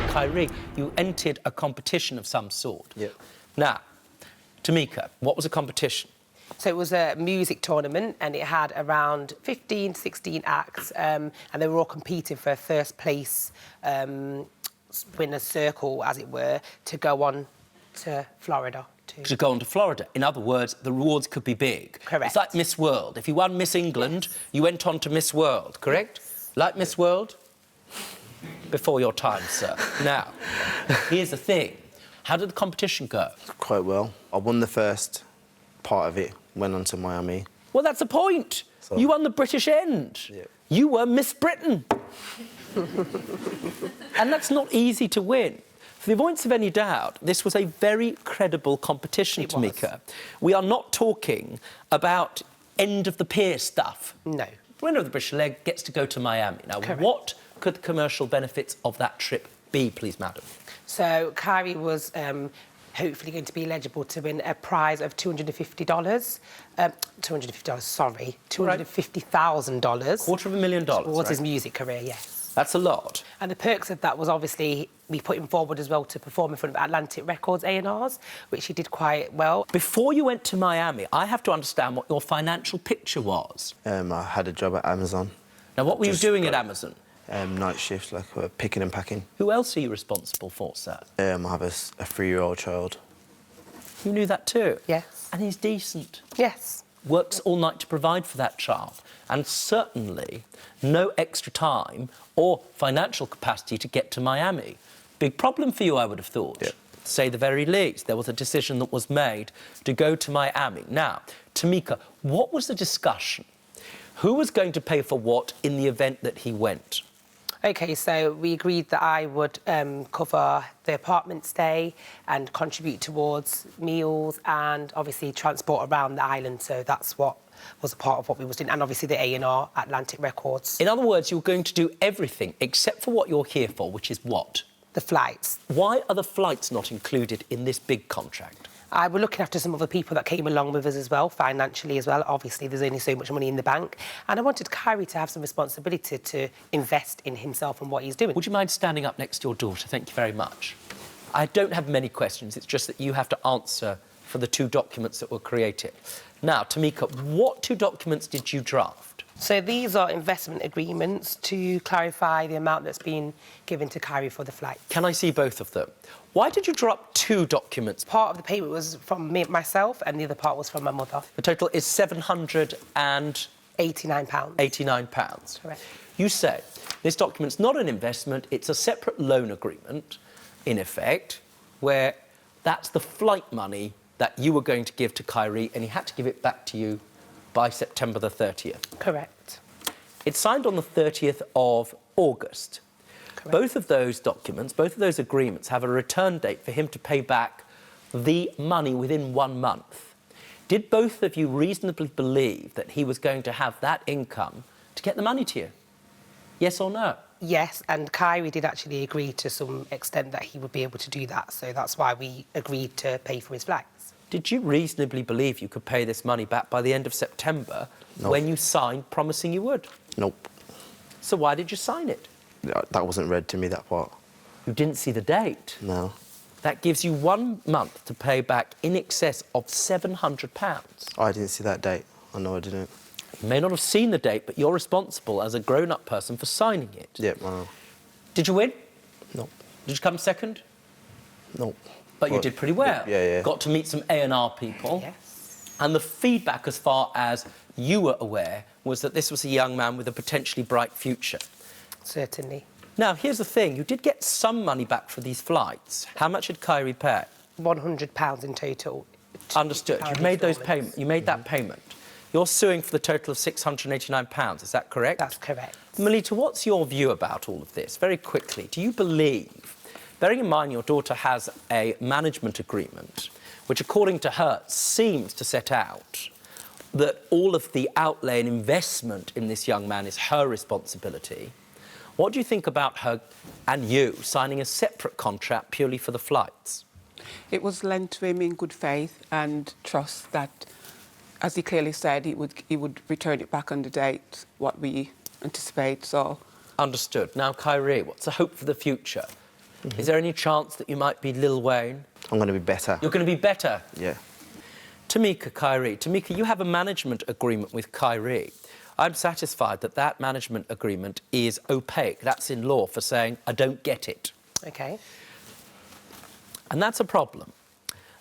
Kyrie, you entered a competition of some sort. Yep. Now, Tamika, what was the competition? So it was a music tournament and it had around 15, 16 acts and they were all competing for a first place winner's circle, as it were, to go on to Florida. To go on to Florida. In other words, the rewards could be big. Correct. It's like Miss World. If you won Miss England, yes, you went on to Miss World, correct? Yes. Like Miss World? Before your time, sir. Now, here's the thing. How did the competition go? Quite well. I won the first part of it, went on to Miami. Well, that's the point. So, you won the British end. Yeah. You were Miss Britain. And that's not easy to win. For the avoidance of any doubt, this was a very credible competition, Tamika. We are not talking about end-of-the-pier stuff. No. Winner of the British leg gets to go to Miami. Now, correct, what could the commercial benefits of that trip be, please, madam? So Kyrie was hopefully going to be eligible to win a prize of $250. $250, sorry. $250,000. $250,000. Towards his music career, yes. That's a lot. And the perks of that was obviously we put him forward as well to perform in front of Atlantic Records A&Rs, which he did quite well. Before you went to Miami, I have to understand what your financial picture was. I had a job at Amazon. Now, what were you doing at Amazon? Night shifts, like picking and packing. Who else are you responsible for, sir? I have a 3-year-old child. You knew that too? Yes. And he's decent. Yes. Works all night to provide for that child. And certainly no extra time or financial capacity to get to Miami. Big problem for you, I would have thought. Yeah. To say the very least. There was a decision that was made to go to Miami. Now, Tamika, what was the discussion? Who was going to pay for what in the event that he went? OK, so we agreed that I would cover the apartment stay and contribute towards meals and obviously transport around the island. So that's what was a part of what we was doing. And obviously the A&R, Atlantic Records. In other words, you were going to do everything except for what you're here for, which is what? The flights. Why are the flights not included in this big contract? We're looking after some other people that came along with us as well, financially as well. Obviously, there's only so much money in the bank. And I wanted Kyrie to have some responsibility to invest in himself and what he's doing. Would you mind standing up next to your daughter? Thank you very much. I don't have many questions. It's just that you have to answer for the 2 documents that were created. Now, Tamika, what 2 documents did you draft? So these are investment agreements to clarify the amount that's been given to Kyrie for the flight. Can I see both of them? Why did you draw up 2 documents? Part of the payment was from myself and the other part was from my mother. The total is £789. £89. Correct. You say this document's not an investment, it's a separate loan agreement, in effect, where that's the flight money that you were going to give to Kyrie and he had to give it back to you by September the 30th. Correct. It's signed on the 30th of August. Correct. Both of those documents, both of those agreements have a return date for him to pay back the money within 1 month. Did both of you reasonably believe that he was going to have that income to get the money to you? Yes or no? Yes, and Kyrie did actually agree to some extent that he would be able to do that, so that's why we agreed to pay for his flights. Did you reasonably believe you could pay this money back by the end of September when you signed promising you would? Nope. So why did you sign it? That wasn't read to me, that part. You didn't see the date? No. That gives you 1 month to pay back in excess of £700. I didn't see that date. I know I didn't. You may not have seen the date, but you're responsible as a grown-up person for signing it. Yep, I know. Did you win? Nope. Did you come second? Nope. But you did pretty well. Yeah. Got to meet some A&R people. Yes. And the feedback, as far as you were aware, was that this was a young man with a potentially bright future. Certainly. Now, here's the thing. You did get some money back for these flights. How much did Kyrie pay? £100 in total. Understood. You made those payments. You made that payment. You're suing for the total of £689. Is that correct? That's correct. Melita, what's your view about all of this? Very quickly, do you believe, bearing in mind your daughter has a management agreement, which, according to her, seems to set out that all of the outlay and investment in this young man is her responsibility, what do you think about her and you signing a separate contract purely for the flights? It was lent to him in good faith and trust that, as he clearly said, he would return it back on the date, what we anticipate, so... Understood. Now, Kyrie, what's the hope for the future? Is there any chance that you might be Lil Wayne? I'm going to be better. You're going to be better? Yeah. Tamika, Kyrie. Tamika, you have a management agreement with Kyrie. I'm satisfied that that management agreement is opaque. That's in law for saying, I don't get it. OK. And that's a problem.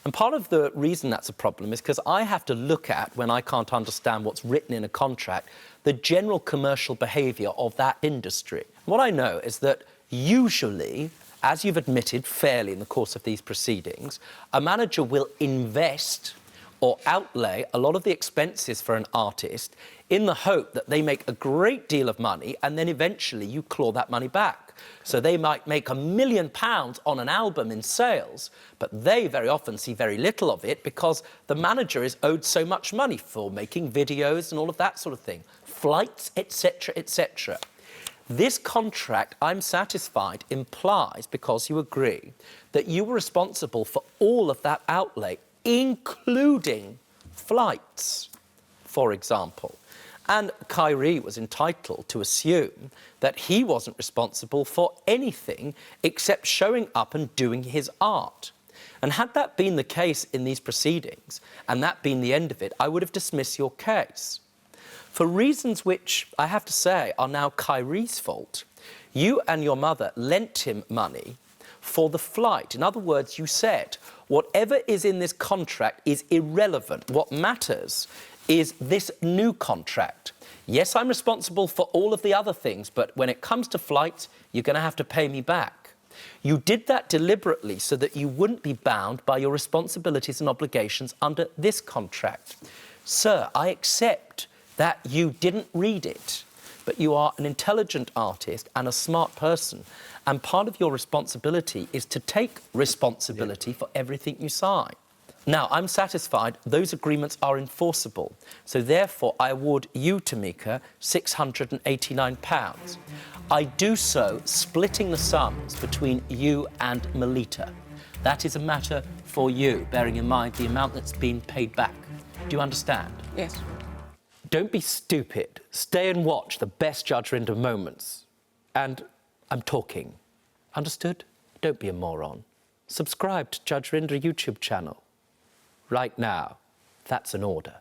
And part of the reason that's a problem is because I have to look at, when I can't understand what's written in a contract, the general commercial behaviour of that industry. What I know is that usually, as you've admitted fairly in the course of these proceedings, a manager will invest or outlay a lot of the expenses for an artist in the hope that they make a great deal of money and then eventually you claw that money back. So they might make £1 million on an album in sales, but they very often see very little of it because the manager is owed so much money for making videos and all of that sort of thing, flights, etc., etc. This contract, I'm satisfied, implies, because you agree, that you were responsible for all of that outlay, including flights, for example. And Kyrie was entitled to assume that he wasn't responsible for anything except showing up and doing his art. And had that been the case in these proceedings, and that been the end of it, I would have dismissed your case. For reasons which, I have to say, are now Kyrie's fault, you and your mother lent him money for the flight. In other words, you said, whatever is in this contract is irrelevant. What matters is this new contract. Yes, I'm responsible for all of the other things, but when it comes to flights, you're going to have to pay me back. You did that deliberately so that you wouldn't be bound by your responsibilities and obligations under this contract. Sir, I accept that you didn't read it, but you are an intelligent artist and a smart person, and part of your responsibility is to take responsibility for everything you sign. Now, I'm satisfied those agreements are enforceable, so therefore I award you, Tamika, £689. I do so splitting the sums between you and Melita. That is a matter for you, bearing in mind the amount that's been paid back. Do you understand? Yes. Don't be stupid. Stay and watch the best Judge Rinder moments. And I'm talking. Understood? Don't be a moron. Subscribe to Judge Rinder YouTube channel. Right now. That's an order.